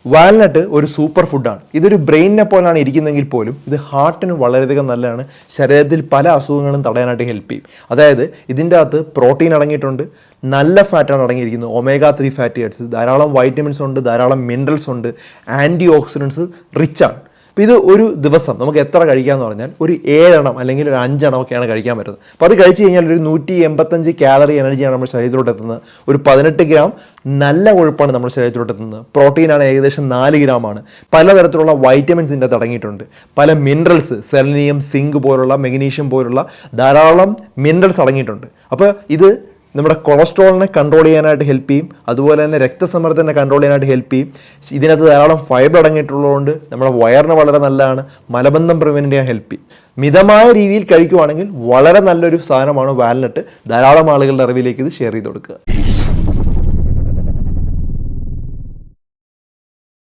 Walnut ഒരു super ഫുഡാണ്. ഇതൊരു ബ്രെയിനിനെ പോലാണ് ഇരിക്കുന്നതെങ്കിൽ പോലും ഇത് ഹാർട്ടിന് വളരെയധികം നല്ലതാണ്. ശരീരത്തിൽ പല അസുഖങ്ങളും തടയാനായിട്ട് ഹെൽപ്പ് ചെയ്യും. അതായത് ഇതിൻ്റെ അകത്ത് പ്രോട്ടീൻ അടങ്ങിയിട്ടുണ്ട്, നല്ല ഫാറ്റാണ് അടങ്ങിയിരിക്കുന്നത്, ഒമേഗ 3 ഫാറ്റി ആസിഡ്സ്, ധാരാളം വൈറ്റമിൻസ് ഉണ്ട്, ധാരാളം മിനറൽസ് ഉണ്ട്, ആൻറ്റി ഓക്സിഡൻസ് റിച്ചാണ്. അപ്പോൾ ഇത് ഒരു ദിവസം നമുക്ക് എത്ര കഴിക്കാമെന്ന് പറഞ്ഞാൽ ഒരു 7 എണ്ണം അല്ലെങ്കിൽ ഒരു 5 എണ്ണം ഒക്കെയാണ് കഴിക്കാൻ പറ്റുന്നത്. അപ്പോൾ അത് കഴിച്ച് കഴിഞ്ഞാൽ ഒരു 185 കാലറി എനർജിയാണ് നമ്മുടെ ശരീരത്തിലോട്ട് എത്തുന്നത്. ഒരു 18 ഗ്രാം നല്ല കൊഴുപ്പാണ് നമ്മുടെ ശരീരത്തിലോട്ട് എത്തുന്നത്. പ്രോട്ടീനാണ് ഏകദേശം 4 ഗ്രാമാണ്. പലതരത്തിലുള്ള വൈറ്റമിൻസിൻ്റെ അടങ്ങിയിട്ടുണ്ട്, പല മിനറൽസ്, സെലനിയം, സിങ്ക് പോലുള്ള, മെഗ്നീഷ്യം പോലുള്ള ധാരാളം മിനറൽസ് അടങ്ങിയിട്ടുണ്ട്. അപ്പോൾ ഇത് നമ്മുടെ കൊളസ്ട്രോളിനെ കൺട്രോൾ ചെയ്യാനായിട്ട് ഹെൽപ്പ് ചെയ്യും. അതുപോലെ തന്നെ രക്തസമ്മർദ്ദത്തിനെ കൺട്രോൾ ചെയ്യാനായിട്ട് ഹെൽപ്പ് ചെയ്യും. ഇതിനകത്ത് ധാരാളം ഫൈബർ അടങ്ങിയിട്ടുള്ളതുകൊണ്ട് നമ്മുടെ വയറിന് വളരെ നല്ലതാണ്. മലബന്ധം പ്രിവെൻറ്റ് ചെയ്യാൻ ഹെൽപ്പ് ചെയ്യും. മിതമായ രീതിയിൽ കഴിക്കുവാണെങ്കിൽ വളരെ നല്ലൊരു സാധനമാണ് വാൽനട്ട്. ധാരാളം ആളുകളുടെ അറിവിലേക്ക് ഇത് ഷെയർ ചെയ്ത് കൊടുക്കുക.